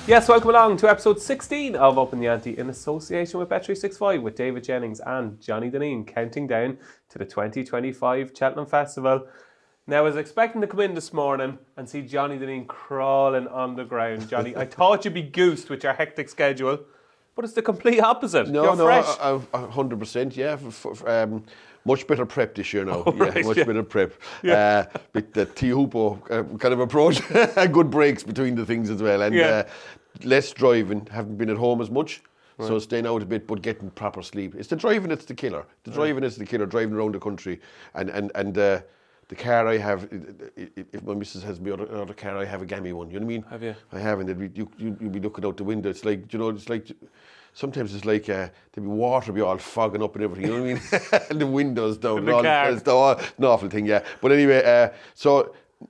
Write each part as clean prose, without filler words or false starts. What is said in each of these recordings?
Yes, welcome along to episode 16 of Upping The Ante in association with Bet365 with David Jennings and Johnny Dineen, counting down to the 2025 Cheltenham Festival. Now, I was expecting to come in this morning and see Johnny Dineen crawling on the ground. Johnny, I thought you'd be goosed with your hectic schedule, but it's the complete opposite. You're fresh. 100%, yeah. Much better prep this year now. Better prep. Yeah. With the T-Hoopo kind of approach. Good breaks between the things as well. And less driving. Haven't been at home as much. Right. So staying out a bit, but getting proper sleep. It's the driving that's the killer. Driving around the country. And the car I have, if my missus has me another car, I have a gammy one. You know what I mean? Have you? I have, and you'll be looking out the window. It's like, sometimes it's like there'll be water be all fogging up and everything, you know what I mean? And the windows down. It's an awful thing, yeah. But anyway,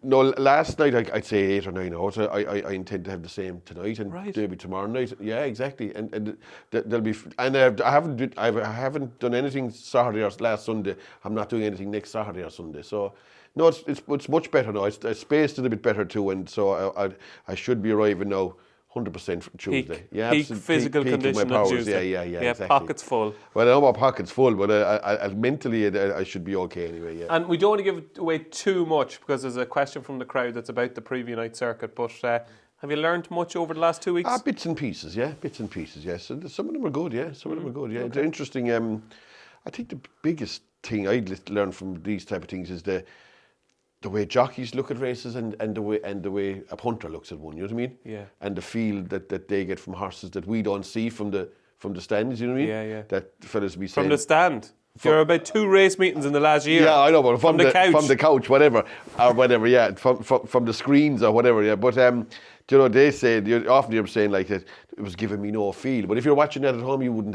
last night I'd say 8 or 9 hours. I intend to have the same tonight and maybe tomorrow night. Yeah, exactly. And there'll be. And I haven't done anything Saturday or last Sunday. I'm not doing anything next Saturday or Sunday. So no, it's much better now. It's spaced it a bit better too, and so I should be arriving now 100% from Tuesday. Peak physical condition of Tuesday. Yeah, exactly. Pockets full. Well, I know my pockets full, but I mentally I should be okay anyway. Yeah. And we don't want to give away too much because there's a question from the crowd that's about the preview night circuit. But have you learned much over the last 2 weeks? Bits and pieces. Yes, and some of them are good. Yeah, Okay. They're interesting. I think the biggest thing I'd learned from these type of things is the way jockeys look at races and the way a punter looks at one, you know what I mean? Yeah. And the feel that they get from horses that we don't see from the stands, you know what I mean? Yeah. That fellas be saying. From the stand. You're about 2 race meetings in the last year. Yeah, I know, but from the couch. From the couch, whatever, yeah. From the screens or whatever, yeah. But they say often you're saying like that it was giving me no feel. But if you're watching that at home, you wouldn't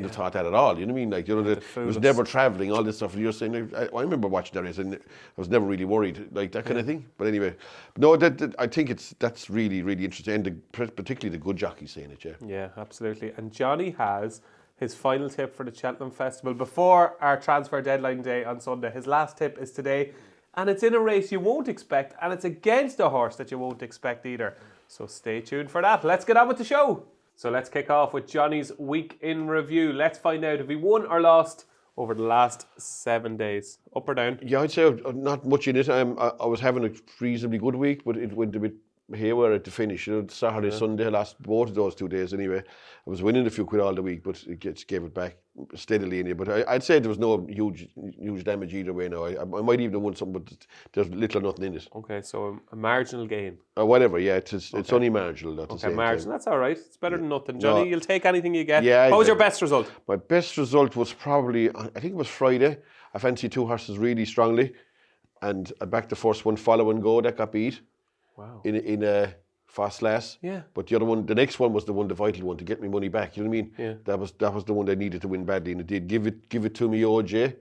have thought that at all. You know what I mean? Like it was never travelling, all this stuff. And you're saying, I remember watching that race and I was never really worried, like that kind of thing. But anyway, no, I think that's really, really interesting, and particularly the good jockeys saying it. Yeah. Yeah, absolutely. And Johnny has his final tip for the Cheltenham Festival before our transfer deadline day on Sunday. His last tip is today, and it's in a race you won't expect, and it's against a horse that you won't expect either. So stay tuned for that. Let's get on with the show. So let's kick off with Johnny's week in review. Let's find out if he won or lost over the last 7 days. Up or down? Yeah, I'd say not much in it. I was having a reasonably good week, but it went a bit haywire at the finish. Saturday, Sunday, I lost both of those 2 days anyway. I was winning a few quid all the week, but it gave it back steadily in it. But I'd say there was no huge damage either way now. I might even have won something, but there's little or nothing in it. Okay, so a marginal gain. Whatever, yeah. It's only marginal. Okay, marginal. That's all right. It's better than nothing. Johnny, you'll take anything you get. Yeah. What was your best result? My best result was probably, I think it was Friday. I fancied 2 horses really strongly, and I backed the first one, Follow and Go, that got beat. Wow. In a fast class. Yeah. But the next one was the vital one to get me money back. You know what I mean? Yeah. That was the one I needed to win badly, and it did. Give it to me, OJ.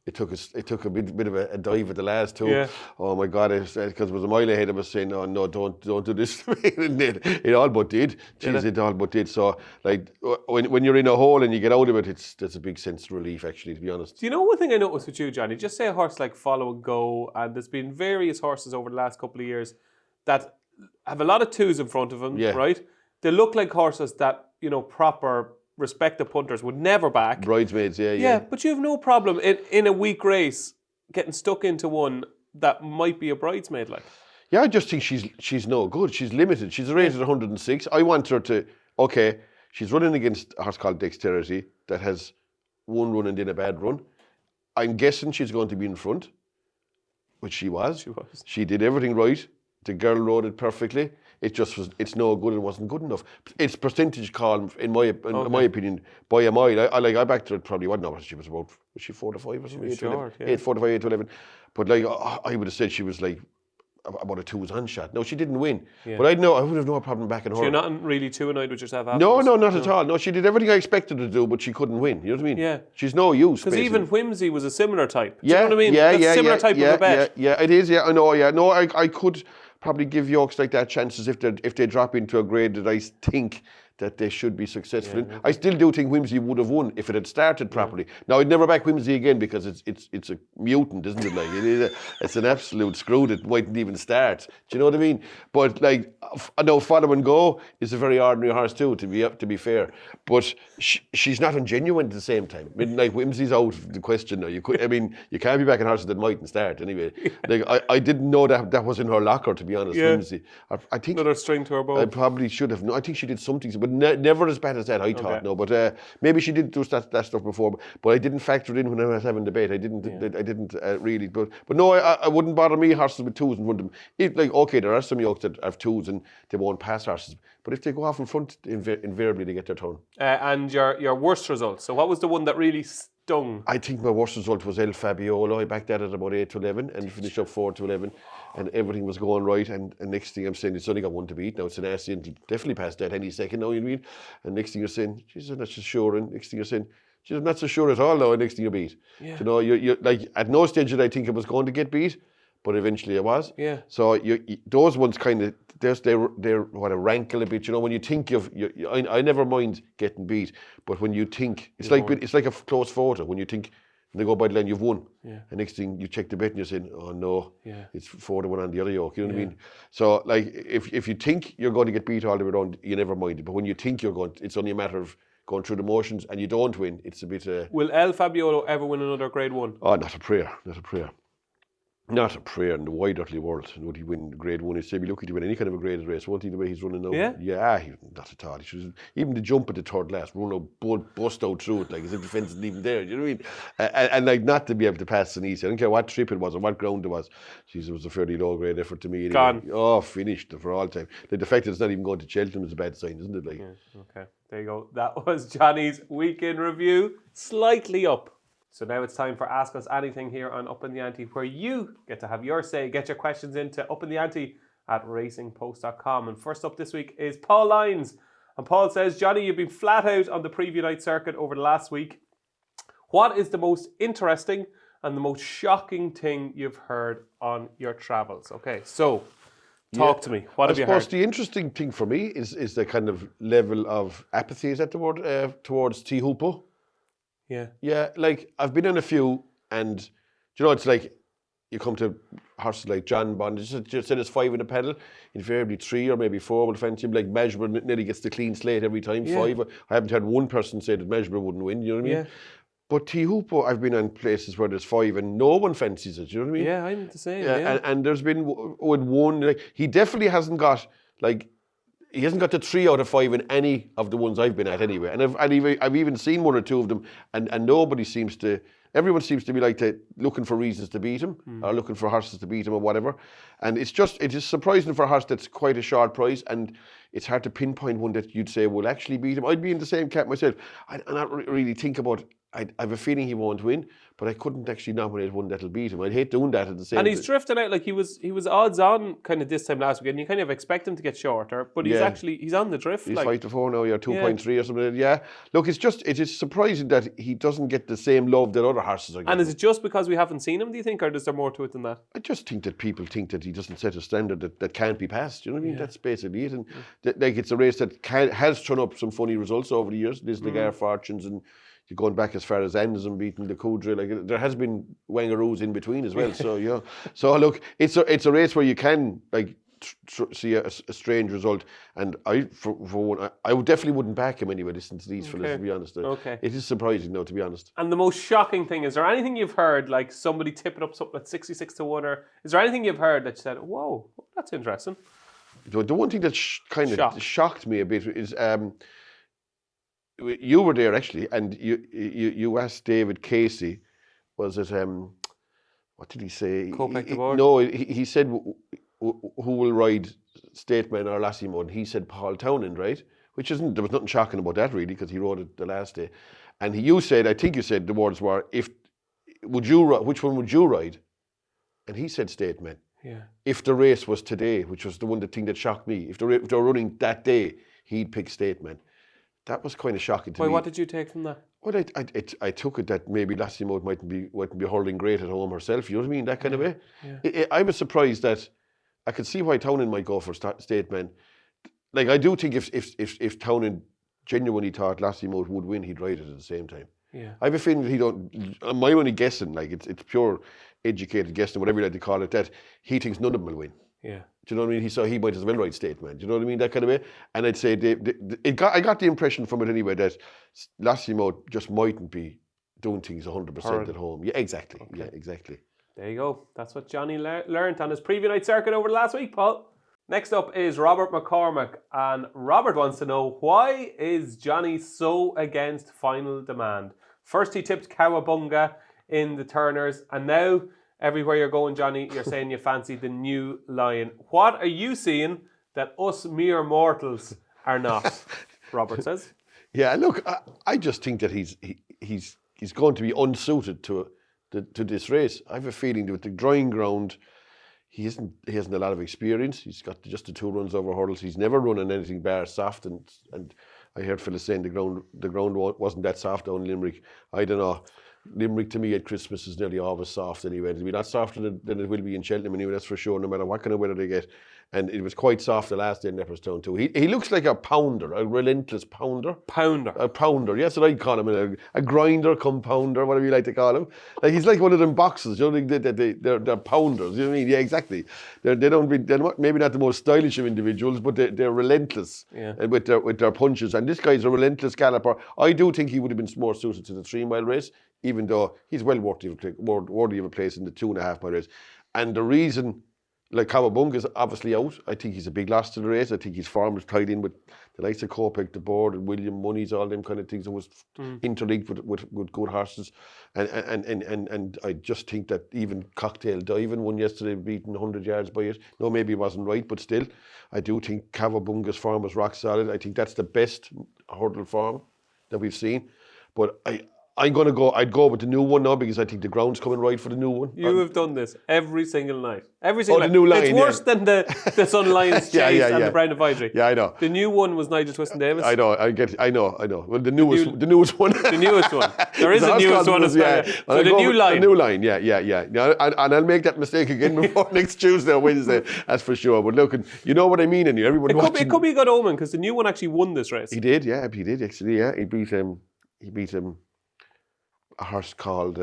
It took a bit of a dive at the last too. Yeah. Oh my God! Because it was a mile ahead. I was saying, no, don't do this to me. And it all but did. Jeez, it all but did. So like when you're in a hole and you get out of it, there's a big sense of relief actually. To be honest. Do you know one thing I noticed with you, Johnny? Just say a horse like Follow and Go, and there's been various horses over the last couple of years that have a lot of 2s in front of them, right? They look like horses that, proper respected punters would never back. Bridesmaids, yeah. Yeah, but you have no problem in a weak race getting stuck into one that might be a bridesmaid like. Yeah, I just think she's no good. She's limited. She's rated 106. I want her to, she's running against a horse called Dexterity that has one run and then a bad run. I'm guessing she's going to be in front, which she was. She did everything right. The girl rode it perfectly. It's no good and wasn't good enough. It's percentage call, in my opinion, by a mile. I backed her at probably, what number she was about? Was she 4 to 5 or something? 4 to 5, 8 to 11. But I would have said she was like about a 2's on shot. No, she didn't win. Yeah. But I would have no problem backing her. So you're not really too annoyed with yourself after No, not at all. No, she did everything I expected her to do, but she couldn't win. You know what I mean? Yeah. She's no use. Because even Whimsy was a similar type. Do you know what I mean? That's a similar type of a bet. Yeah, it is. Yeah, I know. Yeah, no, I could probably give yokes like that chances if they drop into a grade that I think that they should be successful in. I still do think Whimsy would have won if it had started properly. Now, I'd never back Whimsy again because it's a mutant, isn't it? Like it's an absolute screw that mightn't even start. Do you know what I mean? But like, I know Follow and Go is a very ordinary horse too, to be fair. But she's not ungenuine at the same time. I mean, like Whimsy's out of the question now. You can't be backing horses that mightn't start anyway. Like I didn't know that was in her locker, to be honest. Whimsy. I think another string to her bow. I probably should have. No, I think she did something, but never as bad as that. I thought no, but maybe she did do that stuff before. But I didn't factor it in when I was having debate. I didn't really. But no, I wouldn't bother me horses with twos in front of them. Okay, there are some yokes that have twos and they won't pass horses. But if they go off in front, invariably they get their turn. And your worst result. So what was the one that really stung? I think my worst result was El Fabiolo. I backed that at about 8-11 and finished up 4-11, and everything was going right. And next thing I'm saying, it's only got one to beat now. It's an nasty and definitely past that any second now. You know what I mean? And next thing you're saying, Jesus, I'm not so sure. And next thing you're saying, Jesus, I'm not so sure at all now. And next thing you beat. Yeah. You know, you're like at no stage did I think it was going to get beat, but eventually it was. Yeah. So those ones kind of they're what a rankle a bit. You know, when you think I never mind getting beat, but when you think it's like a close photo. When you think they go by the line, you've won. Yeah. And next thing you check the bet and you're saying, oh no, it's 4-1 on the other yoke. You know what I mean? So like if you think you're going to get beat all the way around, you never mind it. But when you think you're going, it's only a matter of going through the motions and you don't win. It's a bit. Will El Fabiolo ever win another Grade 1? Oh, not a prayer. Not a prayer in the wide earthly world. Would he win Grade 1? He'd be lucky to win any kind of a graded race, won't he, the way he's running now? Yeah, not at all. He should even the jump at the third last, run out, bust out through it, like as if the fence isn't even there, you know what I mean? And like not to be able to pass an easy. I don't care what trip it was or what ground it was. Jeez, it was a fairly low grade effort to me. Anyway. Gone. Oh, finished for all time. Like the fact that it's not even going to Cheltenham is a bad sign, isn't it? Like. Yeah, okay, there you go. That was Johnny's weekend review. Slightly up. So now it's time for Ask Us Anything here on Upping The Ante, where you get to have your say, get your questions into Upping The Ante at racingpost.com. And first up this week is Paul Lyons. And Paul says, Johnny, you've been flat out on the preview night circuit over the last week. What is the most interesting and the most shocking thing you've heard on your travels? Okay, so talk to me. What have you heard? I suppose the interesting thing for me is the kind of level of apathy, is that the word, towards Ante-Post. Yeah, like I've been in a few, and you know, it's like you come to horses like John Bond, just said it's 5 in the pedal, invariably 3 or maybe 4 will fancy him. Like Measurable nearly gets the clean slate every time, 5. I haven't had one person say that Measurable wouldn't win, you know what I mean? But Ante-Post, I've been in places where there's 5 and no one fancies it, you know what I mean? Yeah, I'm the same. And there's been with one, like he definitely hasn't got like. He hasn't got the 3 out of 5 in any of the ones I've been at anyway. And I've even seen 1 or 2 of them, and everyone seems to be like looking for reasons to beat him, or looking for horses to beat him or whatever. And it is surprising for a horse that's quite a short price, and it's hard to pinpoint one that you'd say will actually beat him. I'd be in the same camp myself. I not really think about, I have a feeling he won't win, but I couldn't actually nominate one that'll beat him. I'd hate doing that at the same time. And he's drifting out, like he was odds on kind of this time last weekend. You kind of expect him to get shorter, but he's on the drift. He's 5-4 now, 2.3 or something. Yeah. Look, it is surprising that he doesn't get the same love that other horses are getting. And is it just because we haven't seen him, do you think, or is there more to it than that? I just think that people think that he doesn't set a standard that can't be passed. You know what I mean? That's basically it. And like it's a race that has thrown up some funny results over the years. There's Lagar Fortunes, and you're going back as far as Anderson beating the Coudray. Like there has been wangaroos in between as well. So so look, it's a race where you can like see a strange result. And I for one, I definitely wouldn't back him anyway. Listen to these fellas, to be honest. It is surprising, though, to be honest. And the most shocking thing, is there anything you've heard, like somebody tipping up something at 66-1, or is there anything you've heard that you said, whoa, that's interesting? The one thing that kind of shocked me a bit is. You were there actually, and you asked David Casey, was it what did he say? Kopek the board? No, he said who will ride Stateman or Lassimo, and he said Paul Townend, right? There was nothing shocking about that really, because he rode it the last day. And I think you said the words were, which one would you ride? And he said Stateman. Yeah. If the race was today, which was the thing that shocked me, if they were running that day, he'd pick Stateman. That was kind of shocking to me. What did you take from that? Well, I took it that maybe Lassimo mightn't be hurling great at home herself. You know what I mean? That kind of way. Yeah. I was surprised that I could see why Townend might go for Stateman. like, I do think if Townend genuinely thought Lassie-Moat would win, he'd ride it at the same time. Yeah. I have a feeling that he don't. My only guessing, like it's pure educated guessing, whatever you like to call it, that he thinks none of them will win. Yeah. Do you know what I mean? He might as well ride State Man. Do you know what I mean? That kind of way. And I'd say I got the impression from it anyway that Lassie-Moat just mightn't be doing things 100% at home. Yeah, exactly. Okay. Yeah, exactly. There you go. That's what Johnny learned on his preview night circuit over the last week, Paul. Next up is Robert McCormack, and Robert wants to know, why is Johnny so against Final Demand? First he tipped Cowabunga in the Turners, and now everywhere you're going, Johnny, you're saying you fancy the New Lion. What are you seeing that us mere mortals are not? Robert says. Yeah, look, I just think that he's going to be unsuited to this race. I have a feeling that with the drying ground, he hasn't a lot of experience. He's got just the 2 runs over hurdles. He's never run on anything bar soft, and I heard Phyllis saying the ground wasn't that soft down in Limerick. I don't know. Limerick to me at Christmas is nearly always soft anyway. It'll be not softer than it will be in Cheltenham anyway, that's for sure, no matter what kind of weather they get. And it was quite soft the last day in Leopardstown too. He looks like a pounder, a relentless pounder. A pounder, yes, what I'd call him, a grinder come pounder, whatever you like to call him. Like, he's like one of them boxes, you know, they're pounders, you know what I mean? Yeah, exactly. They're maybe not the most stylish of individuals, but they're relentless with their punches. And this guy's a relentless galloper. I do think he would have been more suited to the 3-mile race, even though he's well worthy of a place in the 2.5-mile race. And the reason, like, Cowabunga is obviously out. I think he's a big loss to the race. I think his form is tied in with the likes of Kopek, the Board, and William Monies, all them kind of things that was interlinked with good horses. And I just think that even Cocktail Diving won yesterday, beaten 100 yards by it. No, maybe it wasn't right, but still, I do think Cowabunga's form was rock solid. I think that's the best hurdle form that we've seen. But I'd go with the new one now, because I think the ground's coming right for the new one. You have done this every single night. Every single night. The New Lion, it's worse than the Sun Lions Chase and the Brown Advisory. Yeah, I know. The new one was Nigel Twiston-Davis. I know. Well, the newest one. The newest one. There is a newest one as well. So the New Lion. The New Line, yeah. And I'll make that mistake again before next Tuesday or Wednesday, that's for sure. But look, you know what I mean, and everybody watching. It could be a good omen, because the new one actually won this race. He did actually. Yeah, he beat a horse called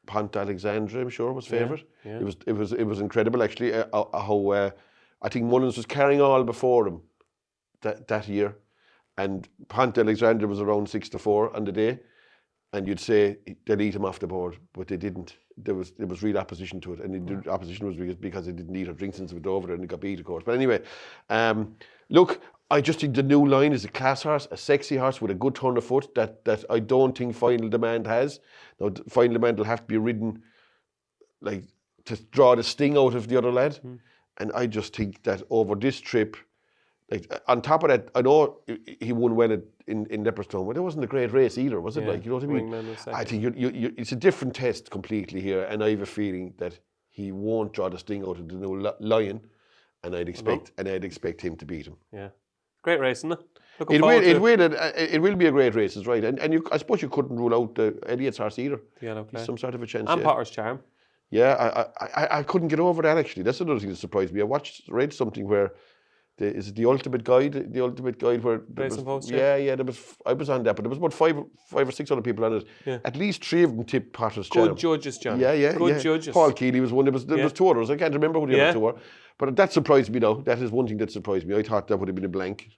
Pont Alexandra, I'm sure, was favourite. Yeah. It was incredible actually. How I think Mullins was carrying all before him that year, and Pont Alexandra was around 6-4 on the day, and you'd say they'd eat him off the board, but they didn't. There was real opposition to it, and the opposition was because they didn't eat or drink since it was over there, and they got beat, of course. But anyway, look, I just think the New Line is a class horse, a sexy horse with a good turn of foot that I don't think Final Demand has. Now, Final Demand will have to be ridden like to draw the sting out of the other lad. And I just think that over this trip, like, on top of that, I know he won well in Leopardstown, but it wasn't a great race either, was it? Like, you know what I mean? I think it's a different test completely here, and I have a feeling that he won't draw the sting out of the New Lion, and I'd expect him to beat him. Yeah. Great race, isn't it? It will be a great race, is right. And I suppose you couldn't rule out Elliot's horse either. Yeah, okay. Some sort of a chance. And Potter's Charm. Yeah, I couldn't get over that actually. That's another thing that surprised me. Read something where is it the Ultimate Guide? The Ultimate Guide where Post, yeah. I was on that, but there was about five or six other people on it. Yeah. At least 3 of them tipped Potter's Charm. Good judges, John. Yeah. Good judges. Paul Keeley was one. There was 2 others. I can't remember who the other 2 were. But that surprised me now. That is one thing that surprised me. I thought that would have been a blank.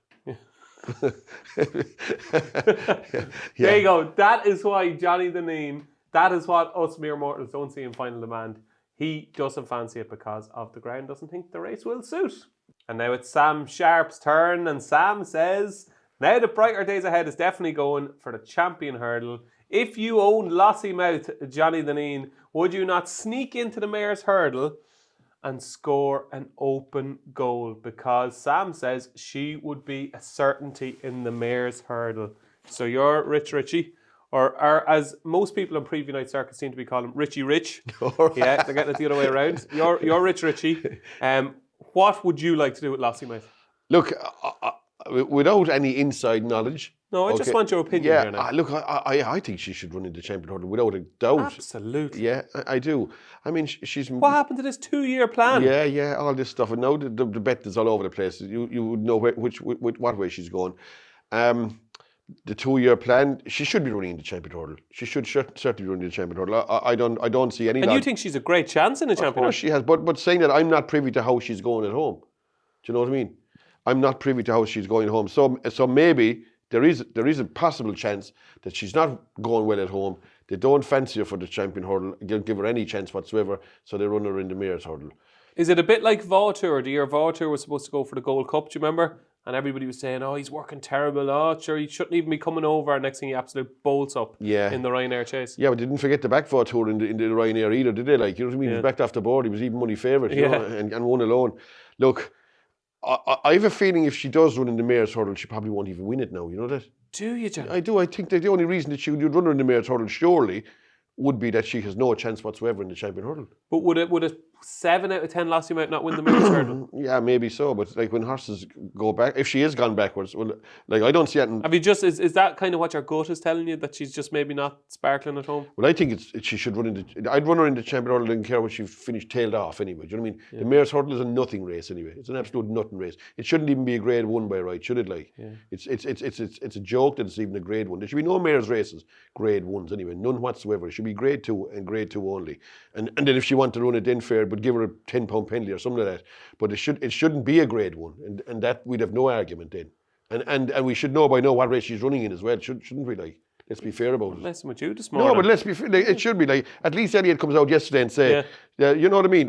There you go. That is why Johnny Dineen, that is what us mere mortals don't see in Final Demand. He doesn't fancy it because of the ground, doesn't think the race will suit. And now it's Sam Sharp's turn, and Sam says, now the brighter days ahead is definitely going for the champion hurdle. If you owned Lassie-Moat, Johnny Dineen, would you not sneak into the mare's hurdle and score an open goal? Because Sam says she would be a certainty in the mare's hurdle. So you're Richie, or as most people on Preview Night Circuit seem to be calling Richie Rich. Yeah, they're getting it the other way around. You're Richie. What would you like to do with Lassie-Moat? Look, without any inside knowledge, No, I just want your opinion Yeah, here now. look, I think she should run in the champion hurdle without a doubt. Absolutely. Yeah, I do. I mean, she's... What happened to this 2-year plan? Yeah, all this stuff. And now the bet is all over the place. You would know what way she's going. The 2-year plan, she should be running in the champion hurdle. She should certainly be running in the champion hurdle. I don't see any... And you think she's a great chance in the champion Of course hurdle? she has, but saying that, I'm not privy to how she's going at home. Do you know what I mean? I'm not privy to how she's going home. So maybe there is a possible chance that she's not going well at home. They don't fancy her for the champion hurdle, don't give her any chance whatsoever, so they run her in the mayor's hurdle. Is it a bit like Vautour? The year Vautour was supposed to go for the Gold Cup, do you remember? And everybody was saying, oh, he's working terrible. Oh, sure, he shouldn't even be coming over. And next thing he absolutely bolts up in the Ryanair chase. Yeah, but they didn't forget the back Vautour in the Ryanair either, did they? Like, you know what I mean? He was backed off the board. He was even money favourite, you know, and won alone. Look, I have a feeling if she does run in the mayor's hurdle, she probably won't even win it now. You know that? Do you, John? I do. I think that the only reason that you'd run her in the mayor's hurdle, surely, would be that she has no chance whatsoever in the champion hurdle. But would a 7 out of 10 Lassie might not win the mayor's hurdle? Yeah, maybe so. But like when horses go back, if she has gone backwards, well, like I don't see it. Have you just is that kind of what your gut is telling you, that she's just maybe not sparkling at home? Well, I think she should run in the... I'd run her in the champion hurdle. I don't care what she finished tailed off anyway. Do you know what I mean? Yeah. The mayor's hurdle is a nothing race anyway. It's an absolute nothing race. It shouldn't even be a grade 1 by right, should it? Like, it's a joke that it's even a grade 1. There should be no mayor's races grade 1s anyway, none whatsoever. It should be grade 2 and grade 2 only. And then if she wanted to run it, then fair, but give her a £10 penalty or something like that. But it shouldn't be a grade 1, and that we'd have no argument then. And we should know by now what race she's running in as well, shouldn't we? Like, let's be fair about it. Messing with you this morning. No, but let's be fair. Like, it should be like, at least Elliot comes out yesterday and say, you know what I mean?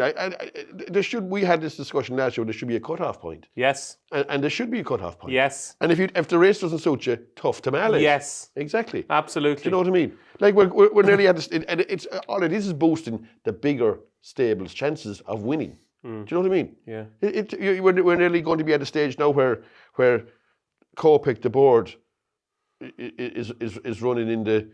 We had this discussion last year. There should be a cut-off point. Yes. And there should be a cut-off point. Yes. And if the race doesn't suit you, tough to manage. Yes. Exactly. Absolutely. Do you know what I mean? Like we're nearly at this, and it's all it is boosting the bigger stables' chances of winning. Do you know what I mean? Yeah. We're nearly going to be at a stage now where Copic, the board, is running in the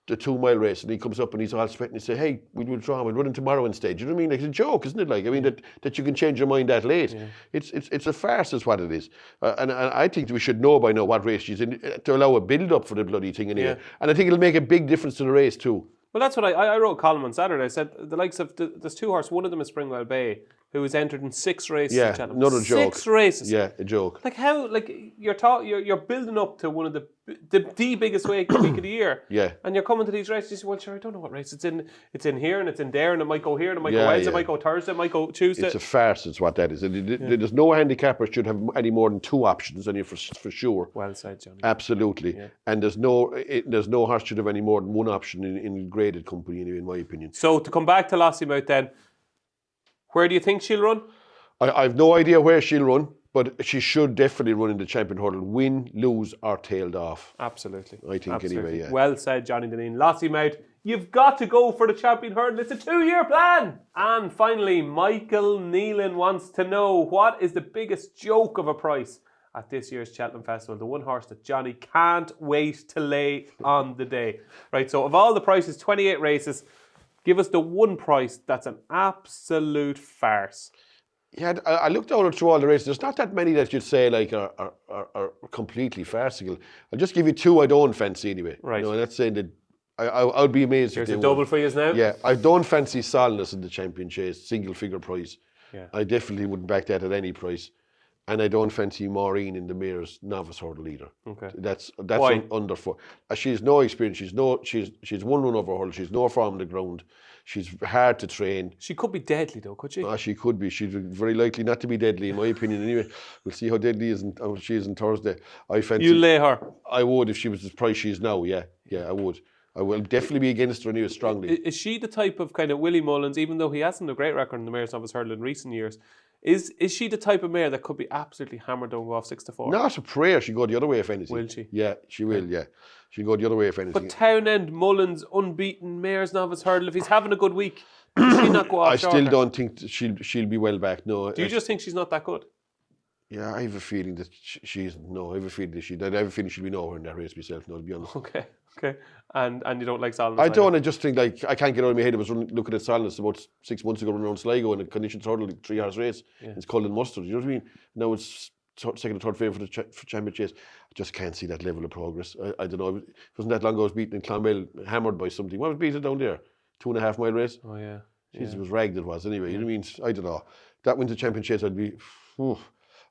2-mile race, and he comes up and he's all sweating and he say, hey, we'll withdraw, we'll run in tomorrow instead. Do you know what I mean? Like, it's a joke, isn't it? Like, I mean, that you can change your mind that late. Yeah. It's a farce is what it is. And I think we should know by now what race she's in to allow a build-up for the bloody thing anyway. Yeah. And I think it'll make a big difference to the race too. Well, that's what I wrote a column on Saturday. I said the likes of there's 2 horses. One of them is Springwell Bay, who was entered in 6 races. Yeah, in Cheltenham. another joke. 6 races. Yeah, a joke. Like how? Like you're building up to one of the biggest week of the year. Yeah. And you're coming to these races. You say, well, sure, I don't know what race it's in. It's in here and it's in there, and it might go here, and it might go Wednesday, it might go Thursday, it might go Tuesday. It's a farce. It's what that is. There's no handicapper should have any more than 2 options, and for sure. Well said, Johnny. Absolutely. Yeah. And there's no horse should have any more than 1 option in graded company anyway, in my opinion. So to come back to Lossiemouth then, where do you think she'll run? I've no idea where she'll run, but she should definitely run in the champion hurdle, win, lose, or tailed off. Absolutely. I think anyway, yeah. Well said, Johnny Dineen. Lossiemouth, you've got to go for the champion hurdle. It's a 2-year plan. And finally, Michael Nealon wants to know, what is the biggest joke of a price at this year's Cheltenham Festival? The one horse that Johnny can't wait to lay on the day. Right, so of all the prices, 28 races, give us the one price that's an absolute farce. Yeah, I looked down through all the races. There's not that many that you'd say like are completely farcical. I'll just give you 2 I don't fancy anyway. Right. You know, and that's saying that I'll be amazed. Here's a double for you now. Yeah, I don't fancy Solness in the champion chase, single figure price. Yeah. I definitely wouldn't back that at any price. And I don't fancy Maureen in the Mayor's novice hurdle either. Okay. That's under 4. She's no experience. She's one run over hurdle. She's no form on the ground. She's hard to train. She could be deadly though, could she? She could be. She's very likely not to be deadly, in my opinion. Anyway, we'll see how deadly she is on Thursday. I fancy. You lay her. I would if she was the price she is now. Yeah, I would. I will definitely be against her anyway strongly. Is she the type of kind of Willie Mullins, even though he hasn't a great record in the Mayor's novice hurdle in recent years? Is she the type of mare that could be absolutely hammered and go off 6-4? Not a prayer. She'll go the other way if anything. Will she? Yeah, she will. Yeah, she'll go the other way if anything. But Townend Mullins unbeaten Mayor's novice hurdle. If he's having a good week, does she not go off? I still don't think she'll be well back. No. Do you just think she's not that good? Yeah, I have a feeling that she's no. I have a feeling that she'll be nowhere in that race myself. No, to be honest. Okay. And you don't like Solness? I don't. I just think like I can't get out of my head. I was looking at Solness about 6 months ago running around Sligo in a conditions hurdle, 3-horse race. Yeah. It's called in Mustard. You know what I mean? Now it's second or third favourite for Champion Chase. I just can't see that level of progress. I don't know. It wasn't that long ago I was beaten in Clonmel, hammered by something. What was beaten down there? 2.5 mile race. Oh yeah. Jeez, it was ragged. It was anyway. You know what I mean? I don't know. That wins the Champion Chase.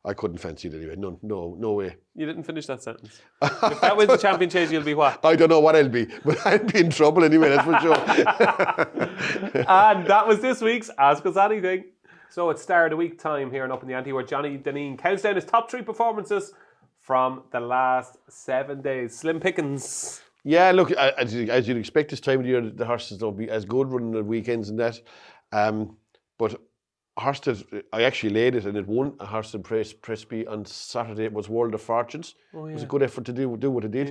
I couldn't fancy it anyway. No way. You didn't finish that sentence. If that wins the Champion Chase, you'll be what? I don't know what I'll be, but I'll be in trouble anyway, that's for sure. And that was this week's Ask Us Anything. So it's Star of the Week time here in Upping The Ante, where Johnny Dineen counts down his top 3 performances from the last 7 days. Slim pickings. Yeah, look, as you'd expect this time of the year, the horses don't be as good running at weekends and that. But I actually laid it and it won. A horse in Presby on Saturday. It was World of Fortunes. Oh, yeah. It was a good effort to do what it did.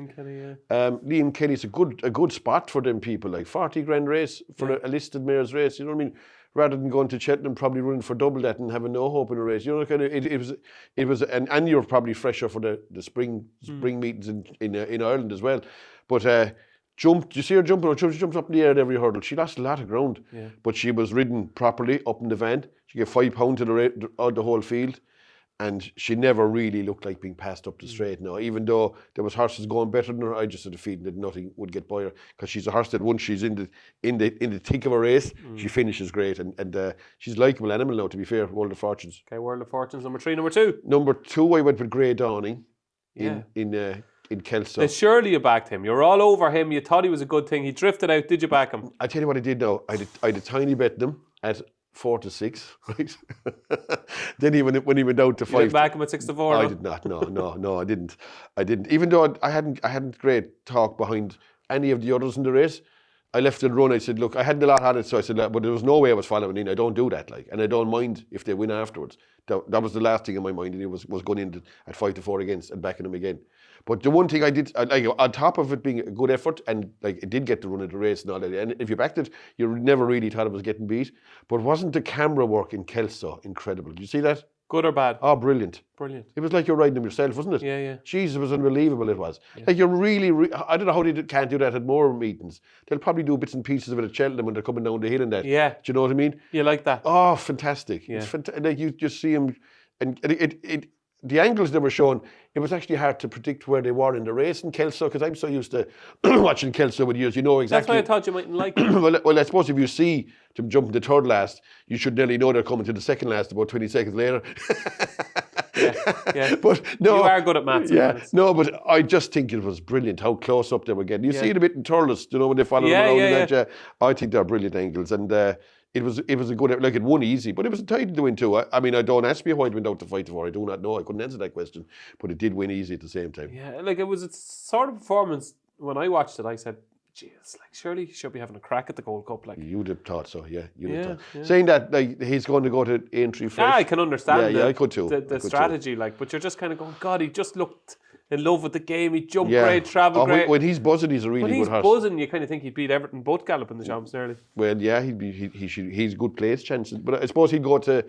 Liam Kelly's a good spot for them people. Like 40 grand race for a listed mare's race. You know what I mean? Rather than going to Cheltenham, probably running for double that and having no hope in a race. You know, kind of it was, and you're probably fresher for the spring meetings in Ireland as well. But jumped. You see her jumping? She jumped up in the air at every hurdle. She lost a lot of ground, but she was ridden properly up in the van. She gave £5 to the whole field, and she never really looked like being passed up the straight. Now, even though there was horses going better than her, I just had a feeling that nothing would get by her because she's a horse that once she's in the thick of a race, she finishes great, and she's a likeable animal now. To be fair, World of Fortunes. Okay, World of Fortunes. Number 3, number 2. Number 2, I went with Grey Dawning in Kelso. Surely you backed him. You're all over him. You thought he was a good thing. He drifted out. Did you back him? I tell you what I did now. I had a tiny bet them at 4 to 6, right? Then when he went down to 5. You didn't back him at 6 to 4? I did not. No, I didn't. Even though I hadn't great talk behind any of the others in the race. I left it run. I said, look, I hadn't a lot on it, so I said, but there was no way I was following in. I don't do that, and I don't mind if they win afterwards. That was the last thing in my mind, and it was going in at 5 to 4 against and backing them again. But the one thing I did, on top of it being a good effort, and it did get to run at the race and all that, and if you backed it, you never really thought it was getting beat. But wasn't the camera work in Kelso incredible? Did you see that? Good or bad? Oh, brilliant. Brilliant. It was like you're riding them yourself, wasn't it? Yeah. Jesus, it was unbelievable, it was. Yeah. Like you're really, I don't know how they can't do that at more meetings. They'll probably do bits and pieces of it at Cheltenham when they're coming down the hill and that. Yeah. Do you know what I mean? You like that? Oh, fantastic. Yeah. It's like you just see them, and the angles they were showing, it was actually hard to predict where they were in the race in Kelso, because I'm so used to watching Kelso with years. You know exactly. That's why I thought you mightn't like it. well, I suppose if you see them jumping the third last, you should nearly know they're coming to the second last about 20 seconds later. Yeah. But no, you are good at maths. Yeah, no, but I just think it was brilliant how close up they were getting. You see it a bit in Turles, you know, when they follow them around. Yeah. I think they're brilliant angles, and it was a good, like it won easy, but it was tight to win too. I mean, don't ask me why it went out to 5 to 4. I do not know. I couldn't answer that question, but it did win easy at the same time. Yeah, like it was a sort of performance. When I watched it, I said, "Jeez, surely he should be having a crack at the Gold Cup." You'd have thought so, yeah. Have thought. Saying that, he's going to go to Aintree fresh. Yeah, I can understand. I could too. The strategy, but you're just kind of going, God, he just looked in love with the game. He jumped great, travelled great. When he's buzzing, he's a really good horse. When he's buzzing, you kind of think he'd beat Everton both galloping the jumps nearly. Well, yeah, he's good place chances, but I suppose he'd go to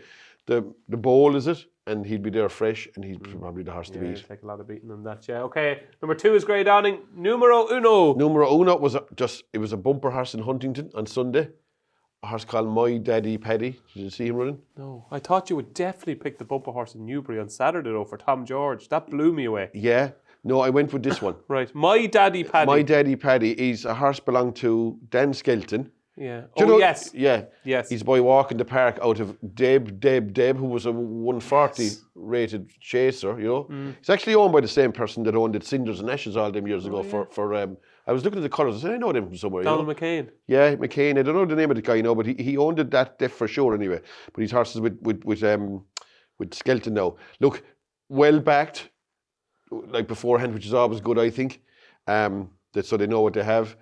the bowl, is it? And he'd be there fresh, and he's probably the horse to beat. He'd take a lot of beating on that, yeah. Okay, number 2 is Grey Dawning. Numero uno. Numero uno was a bumper horse in Huntington on Sunday. A horse called My Daddy Paddy. Did you see him running? No, I thought you would definitely pick the bumper horse in Newbury on Saturday though for Tom George. That blew me away. Yeah. No, I went with this one. Right. My Daddy Paddy. My Daddy Paddy is a horse belonged to Dan Skelton. Yeah. Yes. Yeah. Yes. He's by walking the park out of Deb, who was a 140 rated chaser, you know. He's actually owned by the same person that owned it Cinders and Ashes all them years ago for I was looking at the colours, I said, I know them from somewhere. Donald McCain. Yeah, McCain. I don't know the name of the guy, but he owned it that for sure anyway. But he's horses with Skelton now. Look, well backed, like beforehand, which is always good, I think. So they know what they have.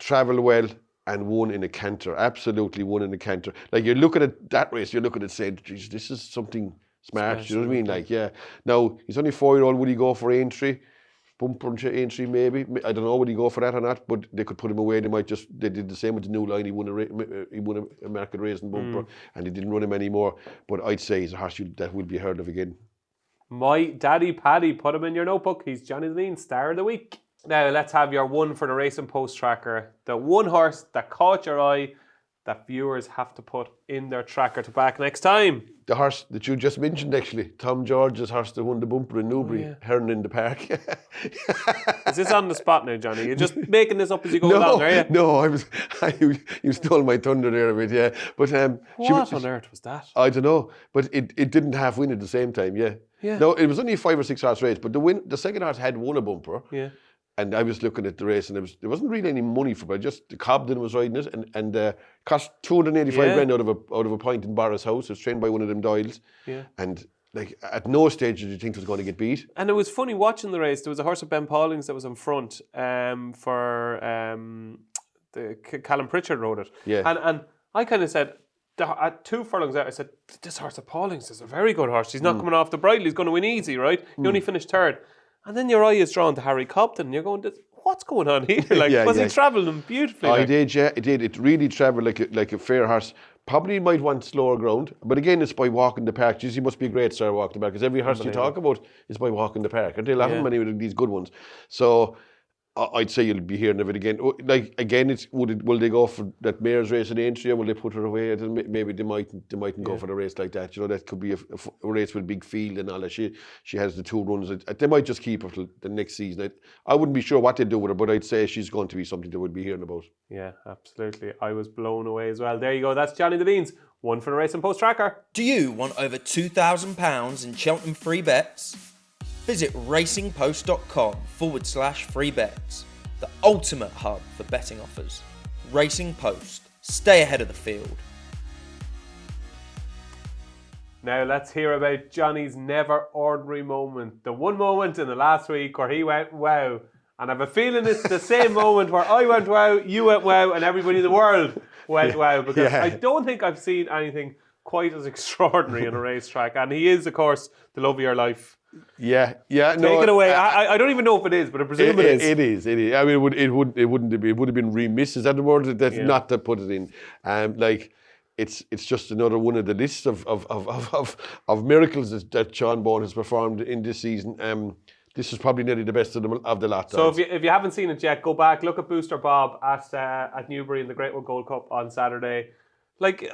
Travel well. And won in a canter, absolutely won in a canter. Like you're looking at that race, you're looking at saying, geez, this is something smart, special, you know what I mean? Like, yeah. Now, he's only 4-year-old, would he go for Aintree? Bumper Aintree maybe? I don't know, would he go for that or not? But they could put him away, they did the same with the New Line, he won a market race and bumper, and they didn't run him anymore. But I'd say he's a horse that will be heard of again. My Daddy Paddy, put him in your notebook, he's Johnny Dineen, Star of the Week. Now, let's have your one for the Racing Post tracker. The one horse that caught your eye that viewers have to put in their tracker to back next time? The horse that you just mentioned, actually, Tom George's horse that won the bumper in Newbury, Heron in the Park. Is this on the spot now, Johnny? You're just making this up as you go along, are you? No, you stole my thunder there a bit, yeah. But what on earth was that? I don't know, but it didn't half win at the same time, yeah. No, it was only a 5 or 6 horse race, but the second horse had won a bumper. Yeah. And I was looking at the race, and there wasn't really any money for it. Just Cobden was riding it, and cost 285 grand out of a point in Barra's house. It was trained by one of them Doyles. Yeah. And like at no stage did you think it was going to get beat. And it was funny watching the race. There was a horse at Ben Pauling's that was in front for the Callum Pritchard rode it. Yeah. And I kind of said, at 2 furlongs out, I said, this horse at Pauling's is a very good horse. He's not coming off the bridle. He's going to win easy, right? He only finished 3rd. And then your eye is drawn to Harry Cobden, and you're going, what's going on here? Like, he travelling beautifully? I did, yeah, it did. It really travelled like a fair horse. Probably might want slower ground, but again, it's by walking the park. He must be a great star walking the park, because every horse you talk about is by walking the park. Aren't they? A lot of many of these good ones. So I'd say you'll be hearing of it again. Like again, will they go for that mare's race in Aintree? Will they put her away? Maybe they mightn't go for the race like that. You know, that could be a race with a big field and all that. She has the 2 runs. They might just keep her till the next season. I wouldn't be sure what they do with her, but I'd say she's going to be something that we'll be hearing about. Yeah, absolutely. I was blown away as well. There you go. That's Johnny Dineen's one for the Racing Post tracker. Do you want over £2,000 in Cheltenham free bets? Visit racingpost.com/free bets, the ultimate hub for betting offers. Racing Post. Stay ahead of the field. Now let's hear about Johnny's never ordinary moment. The one moment in the last week where he went wow. And I have a feeling it's the same moment where I went wow, you went wow, and everybody in the world went wow. Because I don't think I've seen anything quite as extraordinary in a racetrack. And he is, of course, the love of your life. Yeah. Take it away. I don't even know if it is, but I presume it is. It is. I mean, it would have been remiss. Is that the word? That's not to put it in. It's just another one of the lists of miracles that Sean Bourne has performed in this season. This is probably nearly the best of the lot. So if you haven't seen it yet, go back, look at Booster Bob at Newbury in the Great One Gold Cup on Saturday. Like,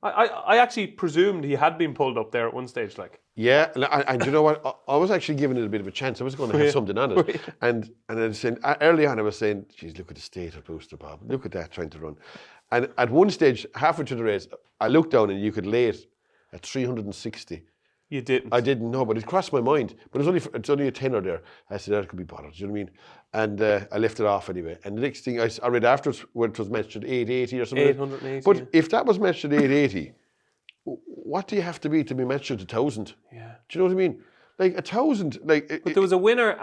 I actually presumed he had been pulled up there at one stage. Like, yeah, and you know what? I was actually giving it a bit of a chance. I was going to have something on it, and I was saying early on, I was saying, "Geez, look at the state of Booster Bob. Look at that trying to run." And at one stage, halfway through the race, I looked down and you could lay it at 360. You didn't? I didn't know, but it crossed my mind. But it's only a tenner there. I said, that could be bothered, do you know what I mean? And I left it off anyway. And the next thing I read afterwards, where it was matched at 880 or something. 880. But if that was matched at 880, what do you have to be matched at 1,000? Yeah. Do you know what I mean? Like 1,000, like. But there was a winner.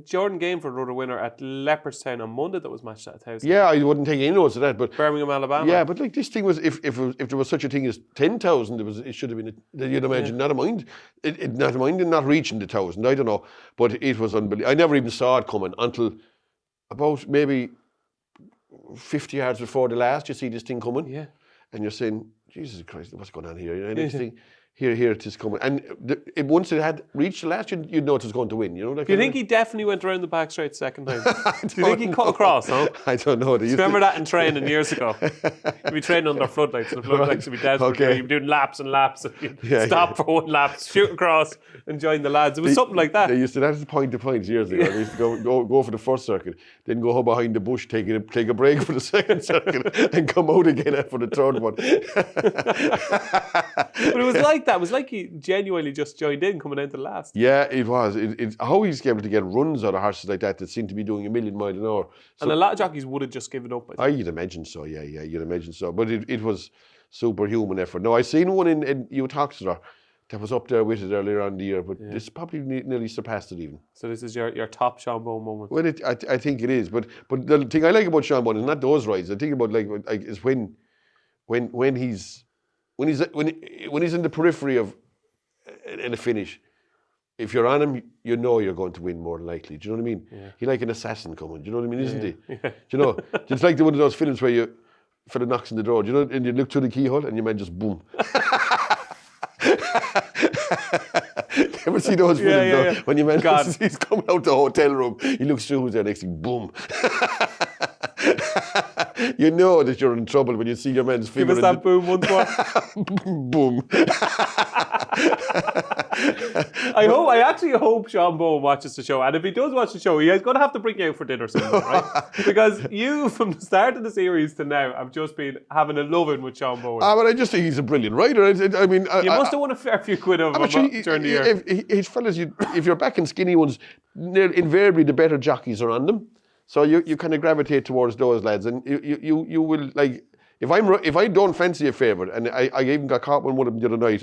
Jordan Gameford rode a winner at Leopardstown on Monday that was matched at 1,000. Yeah, I wouldn't take any notes of that, but Birmingham, Alabama. Yeah, but like this thing was, if there was such a thing as 10,000, it should have been. You'd imagine not a mind, not a mind, and not reaching the 1,000. I don't know, but it was unbelievable. I never even saw it coming until about maybe 50 yards before the last. You see this thing coming, yeah, and you're saying, Jesus Christ, what's going on here? You know, next thing. Here it is coming. And once it had reached the last, you'd know it was going to win. You know, do you think he definitely went around the back straight the second time? Do you think he cut across, huh? I don't know. Remember that in training years ago? You'd be training under floodlights, and the floodlights would be desperate. Okay. You'd be doing laps and laps, and you'd stop for one lap, shoot across, and join the lads. It was something like that. They used to, that was point to points years ago. They used to go for the first circuit, then go behind the bush, take a break for the second circuit, and come out again for the third one. But it was like that. It was like he genuinely just joined in coming into the last. Yeah, it was. It's how he's able to get runs out of horses like that seem to be doing 1,000,000 miles an hour. So, and a lot of jockeys would have just given up. You'd imagine so, yeah, you'd imagine so. But it was superhuman effort. Now, I seen one in Ute-Oxeter that was up there with it earlier on in the year, but this probably nearly surpassed it even. So this is your top Sean Bourne moment? Well, I think it is. But the thing I like about Sean Bourne is not those rides. I think about like is when he's in the periphery of in a finish, if you're on him, you know you're going to win more than likely. Do you know what I mean? Yeah. He's like an assassin coming. Do you know what I mean? Isn't he? Yeah. Do you know? It's like one of those films where you fella knocks on the door. Do you know? And you look through the keyhole and your man just boom. Ever see those films though? When your man he's coming out the hotel room, he looks through who's there next thing, boom. You know that you're in trouble when you see your man's Give finger. us that boom once more. Boom. I actually hope Sean Bowen watches the show, and if he does watch the show, he's going to have to bring you out for dinner sometime, right? Because you, from the start of the series to now, have just been having a loving with Sean Bowen. But I just think he's a brilliant writer. I mean, you must have won a fair few quid over him during the year. His fellas, if you're backing skinny ones, invariably the better jockeys are on them. So you kind of gravitate towards those lads, and you will like. If I don't fancy a favourite, and I even got caught with one of them the other night.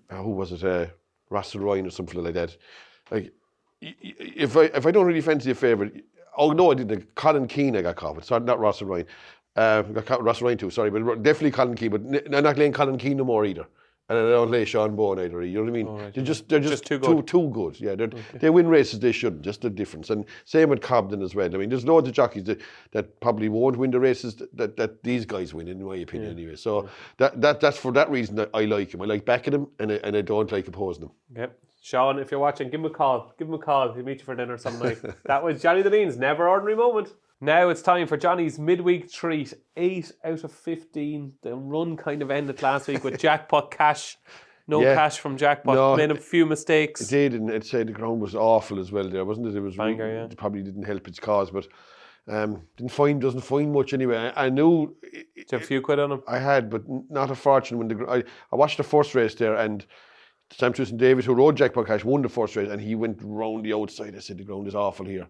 Who was it? Russell Ryan or something like that. Like, if I don't really fancy a favourite, oh no, I didn't. Colin Keane I got caught with. Sorry, not Russell Ryan. I got caught with Russell Ryan too. Sorry, but definitely Colin Keane. But I'm not laying Colin Keane no more either. And I don't lay Sean Bowen either. You know what I mean? Right, They're just too good. Yeah, they win races they shouldn't. Just the difference. And same with Cobden as well. I mean, there's loads of jockeys that probably won't win the races that these guys win, in my opinion, anyway. So that's for that reason that I like him. I like backing him, and I don't like opposing him. Yep. Sean, if you're watching, give him a call. He'll meet you for dinner some night. That was Johnny Dineen's Never Ordinary Moment. Now it's time for Johnny's midweek treat. 8 out of 15. The run kind of ended last week with jackpot cash. No cash from jackpot. No, made a few mistakes. It did, and I'd say the ground was awful as well there, wasn't it? It was Banger, It probably didn't help its cause, but doesn't find much anyway. I knew. Did you have a few quid on him? I had, but not a fortune. When I watched the first race there, and Sam Tucson David, who rode Jackpot Cash, won the first race, and he went round the outside. I said, the ground is awful here.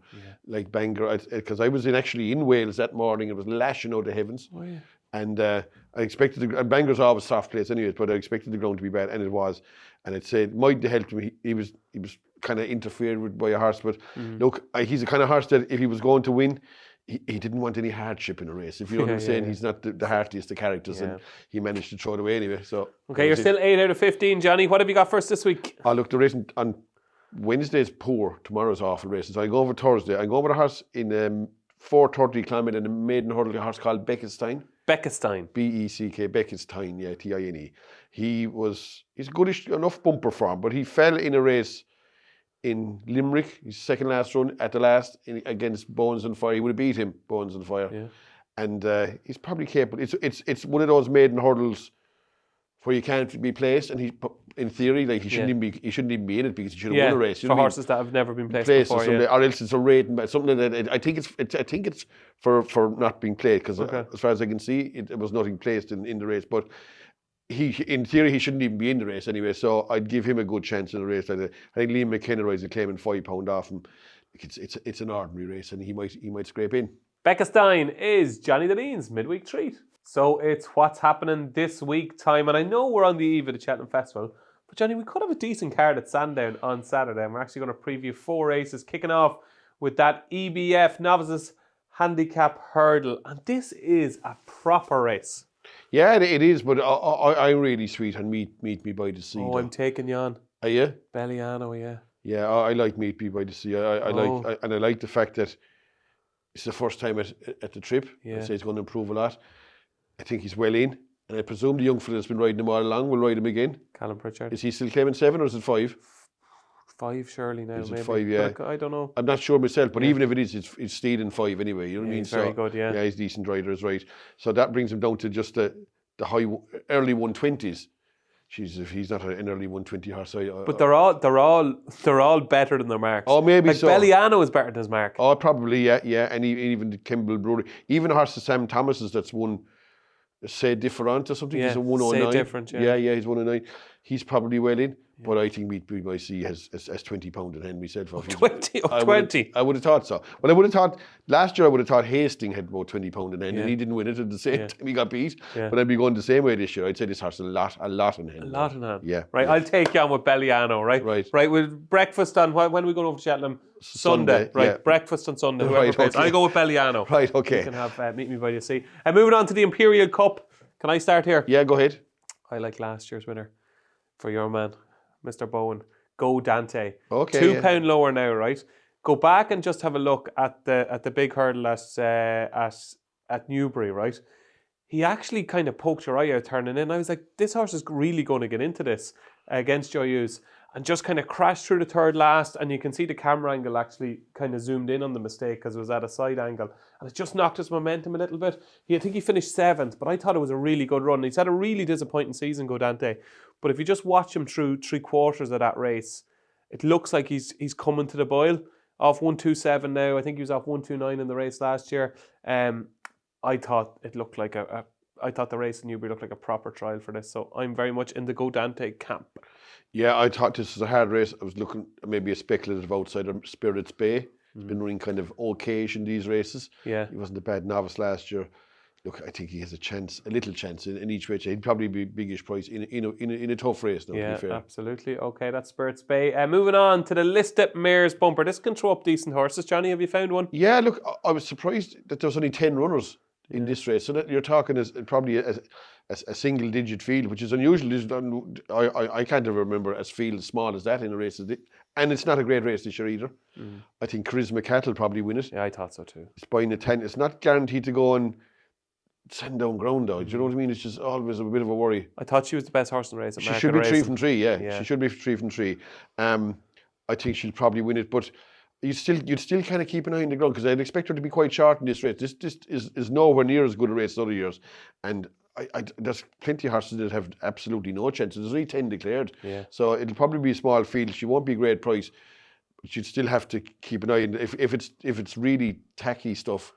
Like Bangor, because I was actually in Wales that morning. It was lashing out the heavens. Oh, yeah. And I expected, and Bangor's always a soft place anyways, but I expected the ground to be bad, and it was. And I'd say it might have helped him. He was kind of interfered with by a horse, but look, he's the kind of horse that if he was going to win, he didn't want any hardship in a race. If you know what I'm saying, he's not the heartiest of characters, and he managed to throw it away anyway. So okay, you're still 8 out of 15, Johnny. What have you got for us this week? Oh, look, the race on Wednesday's poor. Tomorrow's awful racing. So I go over Thursday. I go over a horse in 4:30 climate in a maiden hurdle, a horse called Beckestein. Beckestein. B-E-C-K, Beckestein, yeah, T-I-N-E. He's goodish enough bumper for him, but he fell in a race in Limerick, his second last run at the last against Bones and Fire. He would have beat him, Bones and Fire. Yeah. And he's probably capable. It's one of those maiden hurdles where you can't be placed, and he, in theory, like he shouldn't even be in it because he should have won a race. You for horses that have never been placed before, or else it's a rating, but something that I think it's for not being played, because as far as I can see, it was nothing placed in the race, but. In theory, he shouldn't even be in the race anyway, so I'd give him a good chance in a race like that. I think Liam McKenna is claiming £5 off him. It's an ordinary race, and he might scrape in. Beckestein is Johnny Dineen's midweek treat. So it's what's happening this week time, and I know we're on the eve of the Cheltenham Festival, but Johnny, we could have a decent card at Sandown on Saturday, and we're actually going to preview 4 races, kicking off with that EBF Novices Handicap Hurdle, and this is a proper race. Yeah, it is, but I'm really sweet on Meet Me by the Sea. Oh, I'm taking you on. Are you? Belliano, yeah. Yeah, I like Meet Me by the Sea. I like the fact that it's the first time at the trip. Yeah. I say he's going to improve a lot. I think he's well in, and I presume the young fella that's been riding him all along will ride him again. Callum Pritchard. Is he still claiming 7 or is it 5? 5 surely now, maybe. 5, yeah. But I don't know. I'm not sure myself, but even if it is, it's stealing 5 anyway. You know what I mean? He's very good, yeah. Yeah, he's a decent rider, is right. So that brings him down to just the high early 120s. Jeez, if he's not an early 120 horse, but they're all better than their marks. Oh, maybe like so. Belliano is better than his mark. Oh, probably, yeah. And even the Kimball Brewery, even a horse of Sam Thomas's that's won. Say different or something. He's a 109. Say different, yeah. Yeah, he's 109. He's probably well in, but I think Meet Me by Sea has £20 in hand myself. 20? I would have thought so. Well, I would have thought last year. I would have thought Hastings had about £20 in hand, and he didn't win it at the same time he got beat. Yeah. But I'd be going the same way this year. I'd say this horse a lot in hand. A lot in hand. Yeah. Right. Yeah. I'll take you on with Belliano. Right. With breakfast on when are we going over to Cheltenham? Sunday. Right. Yeah. Breakfast on Sunday. Right. Okay. I'll go with Belliano. Right. Okay. You can have Meet Me by the Sea. And moving on to the Imperial Cup. Can I start here? Yeah, go ahead. I like last year's winner for your man, Mr. Bowen. Go Dante. Okay. £2 lower now, right? Go back and just have a look at the big hurdle at Newbury, right? He actually kind of poked your eye out turning in. I was like, this horse is really going to get into this against Joyeuse. and just kind of crashed through the third last, and you can see the camera angle actually kind of zoomed in on the mistake because it was at a side angle, and it just knocked his momentum a little bit. I think he finished 7th, but I thought it was a really good run. He's had a really disappointing season, Dante, but if you just watch him through 3/4 of that race, it looks like he's coming to the boil. Off 127 now. I think he was off 129 in the race last year. I thought it looked like I thought the race in Newbury looked like a proper trial for this, so I'm very much in the Dante camp. Yeah, I thought this was a hard race. I was looking maybe a speculative outsider, Spirits Bay. He's been running kind of okayish in these races. Yeah. He wasn't a bad novice last year. Look, I think he has a little chance in each race. He'd probably be biggish price in a tough race now, yeah, to be fair. Absolutely. Okay, that's Spirits Bay. Moving on to the listed mares bumper. This can throw up decent horses. Johnny, have you found one? Yeah, look, I was surprised that there was only 10 runners in this race. So that you're talking as probably a single-digit field, which is unusual. I can't ever remember a field as small as that in a race. And it's not a great race this year either. I think Charisma Cat will probably win it. Yeah, I thought so too. It's buying a 10. It's not guaranteed to go on send-down ground, though. Do you know what I mean? It's just always a bit of a worry. I thought she was the best horse in the race. She should be 3 from 3, yeah. She should be 3 from 3. I think she'll probably win it, but you'd still kind of keep an eye on the ground because I'd expect her to be quite short in this race. This is nowhere near as good a race as other years, and there's plenty of horses that have absolutely no chance. There's only 10 declared, so it'll probably be a small field. She won't be a great price, but you'd still have to keep an eye on. If it's really tacky stuff,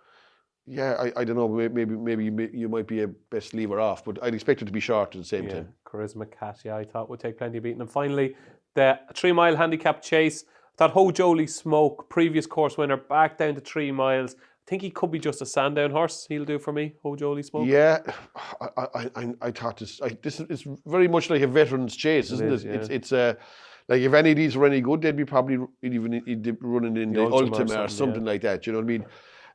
yeah, I don't know. Maybe you might be a best leave her off, but I'd expect her to be short at the same time. Charisma Cat, I thought would take plenty of beating. And finally, the 3 mile handicap chase. I thought Ho Jolie Smoke, previous course winner, back down to 3 miles. I think he could be just a Sandown horse. He'll do for me, Ho Jolie Smoke. Yeah, I thought this is very much like a veteran's chase, isn't it? Yeah. It's like if any of these were any good, they'd be probably even running in the Ultima or something like that. You know what I mean?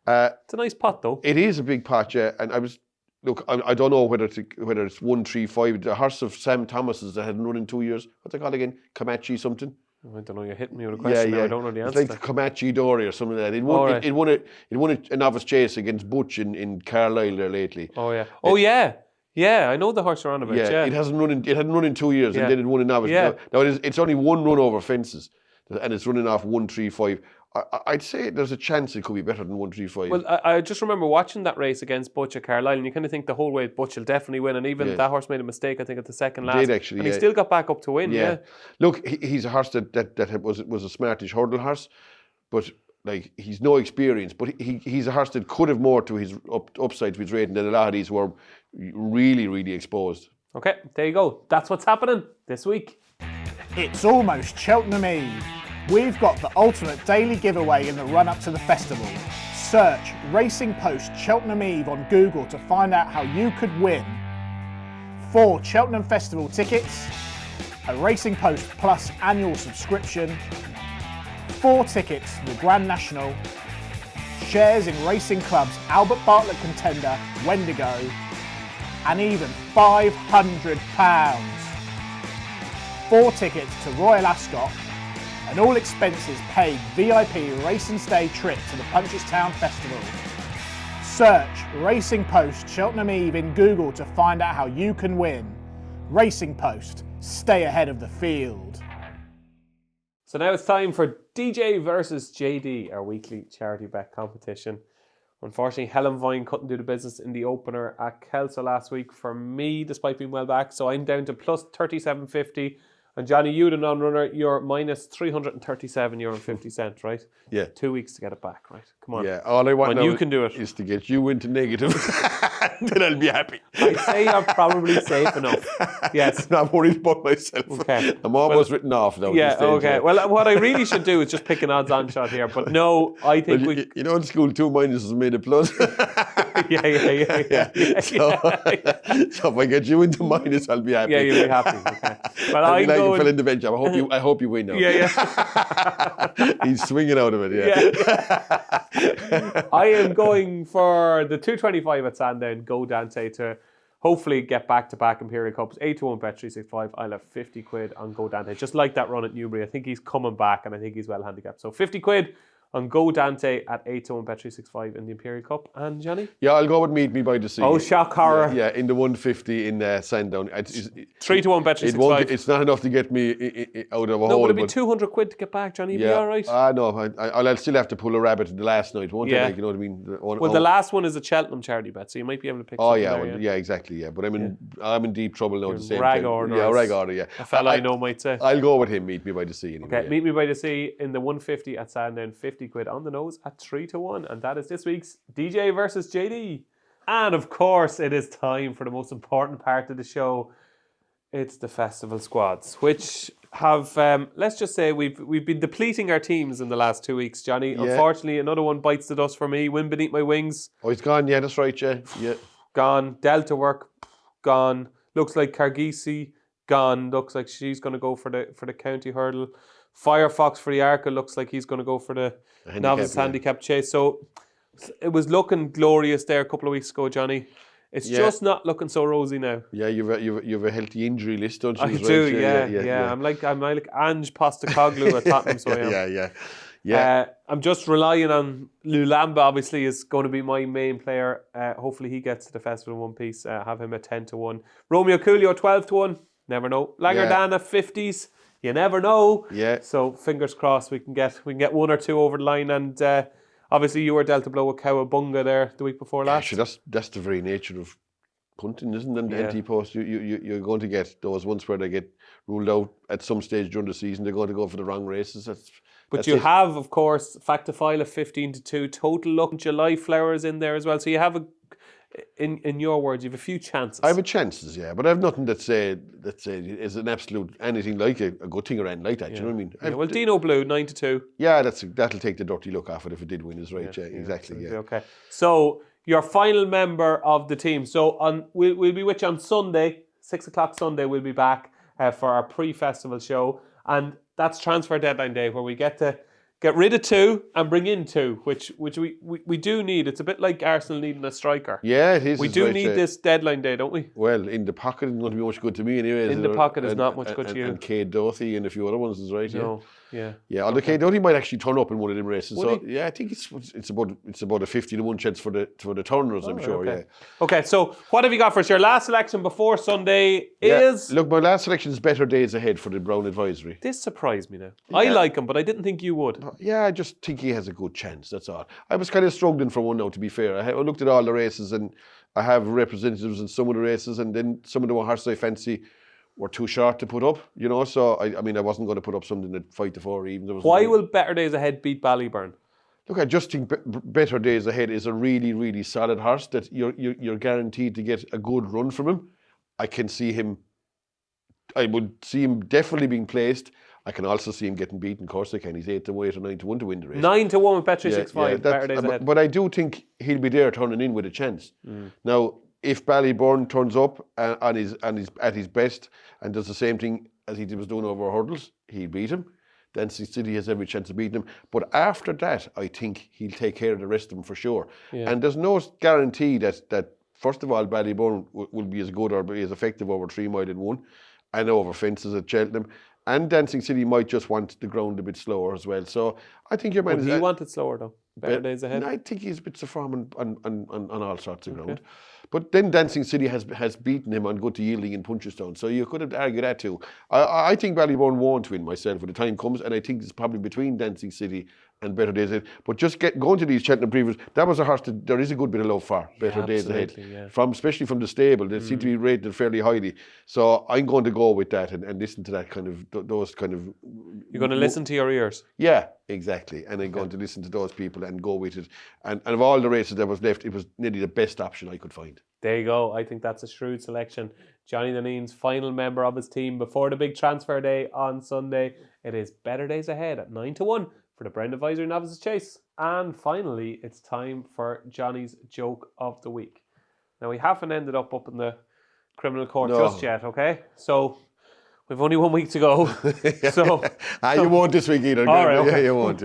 It's a nice pot though. It is a big pot, yeah. And I don't know whether it's 1, 3, 5. The horse of Sam Thomas's that hadn't run in 2 years. What's it called again? Comanche something. I don't know. You're hitting me with a question. Now. I don't know the answer. It's like the Comanche Dory or something like that. It won a novice chase against Butch in Carlisle there lately. Oh yeah. Yeah, I know the horse you're on about. Yeah. It hadn't run in 2 years, and then it won a novice. Yeah. Now it's only one run over fences, and it's running off 1, 3, 5. I'd say there's a chance it could be better than 1, 3, 5. Well, I just remember watching that race against Butch at Carlisle, and you kind of think the whole way Butch will definitely win, and even that horse made a mistake, I think, at the second last. Did actually, and he still got back up to win. Yeah. Look, he's a horse that was a smartish hurdle horse, but like he's no experience. But he's a horse that could have more to his upside to his rating than a lot of these who are really, really exposed. Okay, there you go. That's what's happening this week. It's almost Cheltenham Eve. We've got the ultimate daily giveaway in the run-up to the festival. Search Racing Post Cheltenham Eve on Google to find out how you could win 4 Cheltenham Festival tickets, a Racing Post Plus annual subscription, 4 tickets to the Grand National, shares in Racing Club's Albert Bartlett Contender, Wendigo, and even £500. 4 tickets to Royal Ascot, and all expenses paid VIP race and stay trip to the Punchestown Festival. Search Racing Post Cheltenham Eve in Google to find out how you can win. Racing Post, stay ahead of the field. So now it's time for DJ versus JD, our weekly charity bet competition. Unfortunately, Helen Vine couldn't do the business in the opener at Kelso last week for me, despite being well back. So I'm down to plus 37.50. And Johnny, you the non-runner, you're minus €337.50, right? Yeah. 2 weeks to get it back, right? Come on. Yeah, all I want now you can do it. is to get you into negative. Then I'll be happy. I'd say you're probably safe enough. Yes. I'm not worried about myself. Okay. I'm almost written off now. Yeah, okay. Well, what I really should do is just pick an odds-on shot here. But no, I think You know in school, 2 minuses made a plus. Yeah. So if I get you into minus, I'll be happy. Yeah, you'll be happy. Okay. But I'll be like a fella in the bench. I hope you win now. Yeah. He's swinging out of it, yeah. I am going for the 225 at Sandown, Dante, to hopefully get back-to-back Imperial Cups. 8-1 bet 365. I'll have 50 quid on Dante. Just like that run at Newbury. I think he's coming back and I think he's well handicapped. So 50 quid on Go Dante at 8-1 Bet365 in the Imperial Cup. And Johnny? Yeah, I'll go with Meet Me by the Sea. Oh, shock horror. Yeah, in the 150 in Sandown. 3-1 Bet365. It's not enough to get me out of a hole. No, but it'd be 200 quid to get back, Johnny. You'd be all right. No, I'll still have to pull a rabbit the last night, won't I? Like, you know what I mean? The last one is a Cheltenham charity bet, so you might be able to pick something there, exactly, yeah. But I'm in deep trouble now at the same rag time. order. Yeah, rag order, yeah. A fella I know might say. I'll go with him, Meet Me by the Sea. Anyway, Okay, Meet Me by the Sea in the 150 at Sandown, 50 quid on the nose at 3-1. And that is this week's DJ versus JD. And of course, it is time for the most important part of the show. It's the festival squads, which have, let's just say, we've been depleting our teams in the last 2 weeks, Johnny. Yeah. Unfortunately, another one bites the dust for me. Wind beneath my wings. Oh, he's gone, yeah, that's right, yeah. Gone. Delta work, gone. Looks like Cargisi, gone. Looks like she's going to go for the county hurdle. Firefox for the Arca looks like he's going to go for the novice handicap chase. So it was looking glorious there a couple of weeks ago, Johnny. It's just not looking so rosy now. Yeah, you've a healthy injury list, don't you? I do, yeah. I'm like Ange Postecoglou at Tottenham, so I am. Yeah. I'm just relying on Lulamba, obviously, is going to be my main player. Hopefully he gets to the festival in one piece. Have him at 10-1. Romeo Coolio, 12-1. Never know. Langardana, 50s. You never know. Yeah. So fingers crossed we can get one or two over the line. And obviously you were dealt a blow with Cowabunga there the week before last. Actually, that's the very nature of punting, isn't it? Ante-Post. You're going to get those ones where they get ruled out at some stage during the season. They're going to go for the wrong races. But you have, of course, Factifile of 15-2, Total Luck, July Flowers in there as well. So you have in your words, you have a few chances. I have chances, yeah, but I have nothing that say is an absolute anything like a good thing or anything like that. You know what I mean? Well, Dino Blue 9-2. Yeah, that'll take the dirty look off it if it did win. Is right, exactly. Yeah. Okay. So your final member of the team. So we'll be with you on Sunday, 6:00 Sunday. We'll be back for our pre-festival show, and that's transfer deadline day where we get to get rid of 2 and bring in 2, which we do need. It's a bit like Arsenal needing a striker. Yeah, it is. We do need this deadline day, don't we? Well, in the pocket isn't going to be much good to me anyway. In the pocket is not much good to you. And Cade Doherty and a few other ones is right. No, yeah. Although Cade Doherty might actually turn up in one of them races. So yeah, I think it's about a 50-1 chance for the turners. I'm sure. Okay. Okay. So what have you got for us? Your last selection before Sunday is. Look, my last selection is Better Days Ahead for the Brown Advisory. This surprised me now. I like him, but I didn't think you would. Yeah, I just think he has a good chance. That's all. I was kind of struggling for one now, to be fair. I looked at all the races and I have representatives in some of the races, and then some of the horses I fancy were too short to put up, you know. So I mean, I wasn't going to put up something at 5-4 even. Why will Better Days Ahead beat Ballyburn? Look, I just think Better Days Ahead is a really, really solid horse that you're guaranteed to get a good run from him. I would see him definitely being placed. I can also see him getting beaten. Of course I can. He's 8-8 or 9-1 to win the race. 9-1 with Bet365. Better Days Ahead. But I do think he'll be there turning in with a chance. Now, if Ballyburn turns up and is at his best and does the same thing as he was doing over hurdles, he'll beat him. Dancing City has every chance of beating him. But after that, I think he'll take care of the rest of them for sure. Yeah. And there's no guarantee that first of all, Ballyburn will be as good or be as effective over 3 mile in 1 and over fences at Cheltenham. And Dancing City might just want the ground a bit slower as well. So I think your man he want it slower though? Better Days Ahead? I think he's a bit of form on all sorts of ground. But then Dancing City has beaten him on good to yielding in Punchestown. So you could have argued that too. I think Ballyburn won't win myself when the time comes. And I think it's probably between Dancing City and Better Days Ahead. But just going to these Cheltenham previews, that was a horse that there is a good bit of love for, Better Days Ahead. Yeah. Especially from the stable. They seem to be rated fairly highly. So I'm going to go with that and listen to that kind of, those kind of... You're going to listen to your ears? Yeah, exactly. And I'm going to listen to those people and go with it. And of all the races that was left, it was nearly the best option I could find. There you go. I think that's a shrewd selection. Johnny Dineen's final member of his team before the big transfer day on Sunday. It is Better Days Ahead at 9-1 for the Brown Advisory Novices Chase. And finally, it's time for Johnny's joke of the week. Now, we haven't ended up in the criminal court just yet, okay? So we've only 1 week to go. So you won't this week either. All right, okay. Yeah, you won't.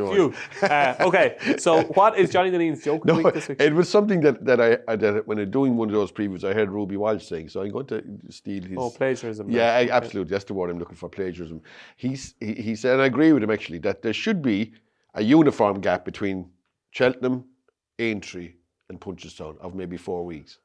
Okay, so what is Johnny Dineen's joke of the week this week? It was something that when I'm doing one of those previews, I heard Ruby Walsh saying, so I'm going to steal his... Oh, plagiarism. Yeah, absolutely. That's the word I'm looking for, plagiarism. He said, and I agree with him actually, that there should be a uniform gap between Cheltenham, Aintree and Punchestown of maybe 4 weeks.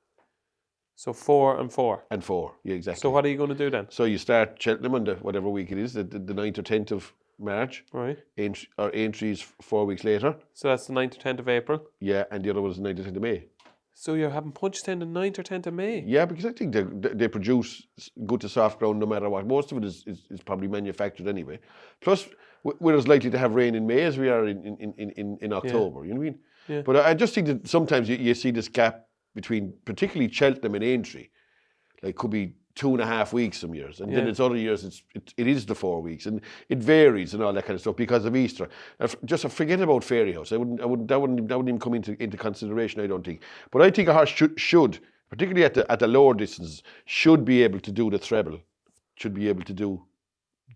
So 4 and 4. And 4, yeah, exactly. So what are you going to do then? So you start Cheltenham on whatever week it is, the 9th or 10th of March. Right. Aintree's 4 weeks later. So that's the 9th or 10th of April. Yeah, and the other one is the 9th or 10th of May. So you're having Punchestown the 9th or 10th of May? Yeah, because I think they produce good to soft ground no matter what. Most of it is probably manufactured anyway. Plus, we're as likely to have rain in May as we are in October. You know what I mean? Yeah. But I just think that sometimes you see this gap between, particularly Cheltenham and Aintree, like could be 2.5 weeks some years, and then it's other years it is the 4 weeks, and it varies and all that kind of stuff because of Easter. Just forget about Fairy House. That wouldn't even come into consideration, I don't think. But I think a horse should particularly at the lower distances, should be able to do the treble, should be able to do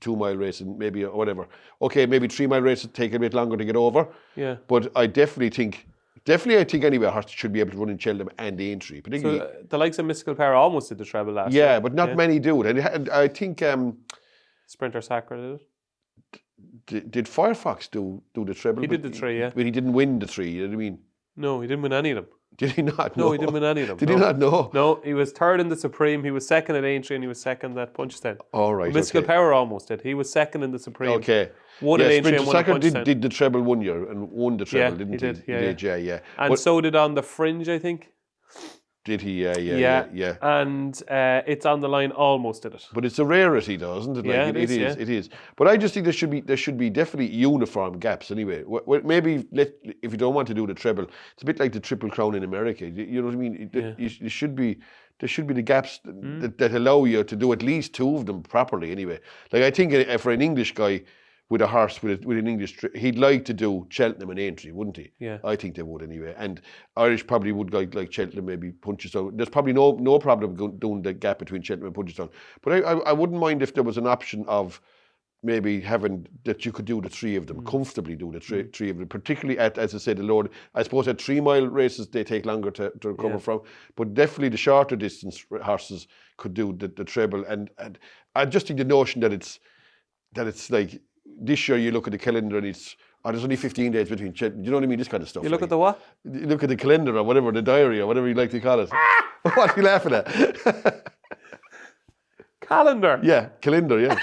2 mile race and maybe whatever. Okay, maybe 3 mile races take a bit longer to get over. Yeah. But I definitely think anyway, a horse should be able to run in Cheltenham and Aintree. Particularly, So the likes of Mystical Power almost did the treble last year. yeah, but not many do it. And I think Sprinter Sacre did it. did Firefox do the treble? He did the 3, yeah. But he didn't win the 3. You know what I mean? No, he didn't win any of them. Did he not? No, he didn't win any of them. Did he not? No. No, he was 3rd in the Supreme. He was 2nd at Aintree, and he was 2nd at Punchestown. All right. Mystical okay. Power almost did. He was 2nd in the Supreme. Okay. Won at Aintree and won at Sprinter Punchestown. did the treble 1 year and won the treble, didn't he? He did. He did, yeah. And But so did On the Fringe, I think. did he? Yeah. And It's on the Line almost did it. But it's a rarity, though, isn't it? Yeah, it is. But I just think there should be definitely uniform gaps anyway. Maybe if you don't want to do the treble, it's a bit like the Triple Crown in America. You know what I mean? There should be the gaps that allow you to do at least 2 of them properly anyway. Like I think for an English guy with a horse with an English, he'd like to do Cheltenham and Aintree, wouldn't he? Yeah. I think they would anyway. And Irish probably would like Cheltenham, maybe Punchestown. There's probably no problem doing the gap between Cheltenham and Punchestown. But I wouldn't mind if there was an option of maybe having that you could do the 3 of them, comfortably do the three of them, particularly at, as I said, the Lord. I suppose at 3 mile races they take longer to recover from, but definitely the shorter distance horses could do the treble. And I just think the notion that it's like this year you look at the calendar and it's there's only 15 days between Cheltenham. You know what I mean? This kind of stuff. You look at the what? You look at the calendar or whatever, the diary or whatever you like to call it. What are you laughing at? Calendar. Yeah, calendar, yeah.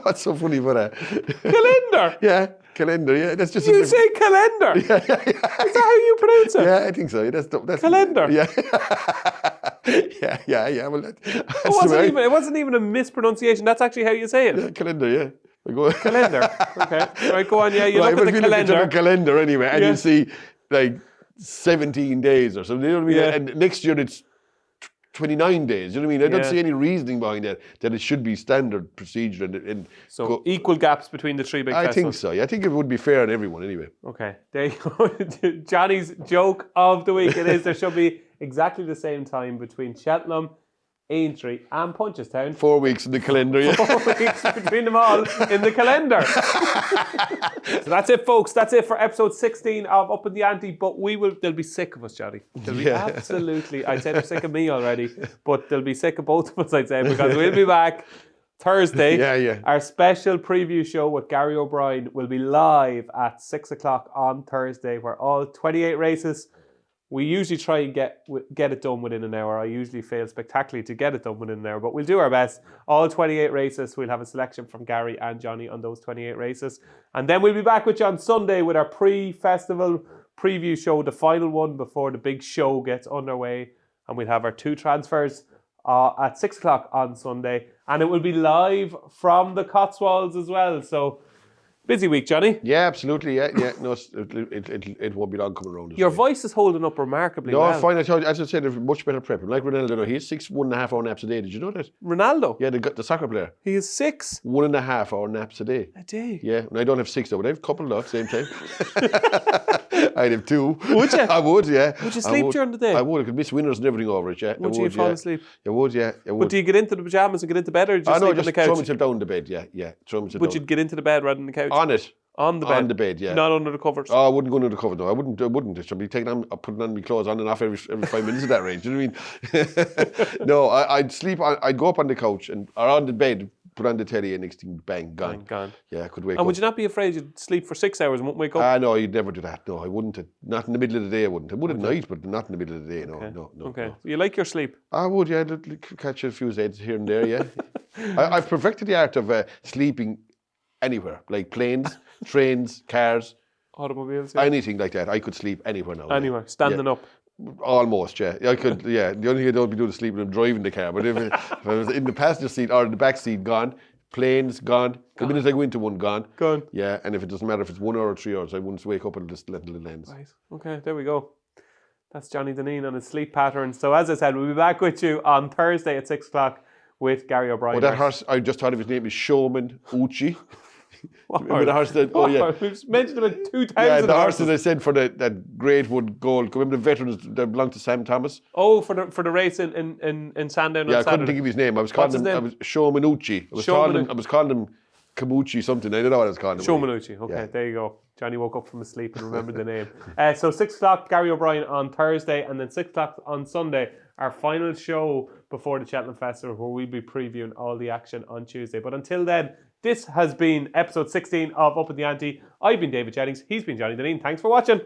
What's so funny about that? Calendar. Yeah, calendar, yeah. That's just You say calendar. Yeah. Is that how you pronounce it? Yeah, I think so. That's Calendar. Yeah. yeah. Well, It wasn't even a mispronunciation. That's actually how you say it. Yeah, calendar, yeah. Calendar. Okay. Right, go on. Yeah, you look at the calendar. Look at the calendar anyway, and you see like 17 days or something. You know what I mean? Yeah. And next year it's 29 days. You know what I mean? I don't see any reasoning behind that it should be standard procedure. And So equal gaps between the 3 big festivals. I think so. Yeah, I think it would be fair on everyone anyway. Okay, there you go. Johnny's joke of the week. It is there should be exactly the same time between Cheltenham, Aintree and Punchestown. 4 weeks in the calendar, yeah. 4 weeks between them all in the calendar. So that's it, folks. That's it for episode 16 of Upping The Ante. But they'll be sick of us, Johnny. They'll be absolutely. I'd say they're sick of me already, but they'll be sick of both of us, I'd say, because we'll be back Thursday. Yeah. Our special preview show with Gary O'Brien will be live at 6 o'clock on Thursday, where all 28 races. We usually try and get it done within an hour. I usually fail spectacularly to get it done within an hour, but we'll do our best. All 28 races, we'll have a selection from Gary and Johnny on those 28 races. And then we'll be back with you on Sunday with our pre-festival preview show, the final one before the big show gets underway. And we'll have our 2 transfers at 6 o'clock on Sunday. And it will be live from the Cotswolds as well. So, busy week, Johnny. Yeah, absolutely. Yeah. No, it won't be long coming around. Your voice is holding up remarkably well. No, fine. I told you, as I said, much better prep. Like Ronaldo, no, he's 1.5 hour naps a day. Did you know that? Ronaldo? Yeah, the soccer player. He is 6 1.5 hour naps a day. a day. Yeah, and I don't have 6 though, but I have a couple though at the same time. I'd have 2. Would you? I would, yeah. Would you sleep during the day? I would. I could miss winners and everything over it, yeah. Would you fall asleep? I would, yeah. But do you get into the pyjamas and get into bed, or do you sleep on the couch? throw myself down the bed, yeah. Would you get into the bed rather than the couch? On it. On the bed? On the bed, yeah. Not under the covers? Oh, I wouldn't go under the cover, no. I wouldn't. I'd be putting on my clothes on and off every 5 minutes at that range. Do you know what I mean? No, I'd sleep, I'd go up on the couch or on the bed, put on the telly and next thing, bang, gone. Bang, gone. Yeah, I could wake up. And would you not be afraid you'd sleep for 6 hours and wouldn't wake up? No, you'd never do that. No, I wouldn't. Not in the middle of the day, I wouldn't. I would at night, but not in the middle of the day. No. Okay. You like your sleep? I would, yeah. I'd catch a few Z's here and there, yeah. I've perfected the art of sleeping anywhere, like planes, trains, cars, Automobiles? Yeah. anything like that. I could sleep anywhere now. Anywhere, standing up. Almost, yeah. I could, yeah. The only thing I don't be doing is sleeping and driving the car. But if I was in the passenger seat or in the back seat, gone. Planes, gone. The minute I go into one, gone. Gone. Yeah, and if it doesn't matter if it's 1 hour or 3 hours, I wouldn't wake up and just let the little ends. Right. Okay, there we go. That's Johnny Dineen on his sleep pattern. So as I said, we'll be back with you on Thursday at 6 o'clock with Gary O'Brien. Oh, that horse, I just thought of his name is Showman Uchi. Remember the horse that, We've mentioned him 2,000 Yeah, the horse horses. that I said for that Great Wood Gold. Remember the veterans that belonged to Sam Thomas? Oh, for the race in Sandown Yeah, on I couldn't Saturday. think of his name. I was calling What's his him. I name? was Showman Uchi. I was calling him Kamuchi something. I don't know what I was calling him. Showmanucci. Okay, There you go. Johnny woke up from his sleep and remembered the name. So 6 o'clock, Gary O'Brien on Thursday, and then 6 o'clock on Sunday, our final show before the Cheltenham Festival, where we'll be previewing all the action on Tuesday. But until then, this has been episode 16 of Upping The Ante. I've been David Jennings. He's been Johnny Dineen. Thanks for watching.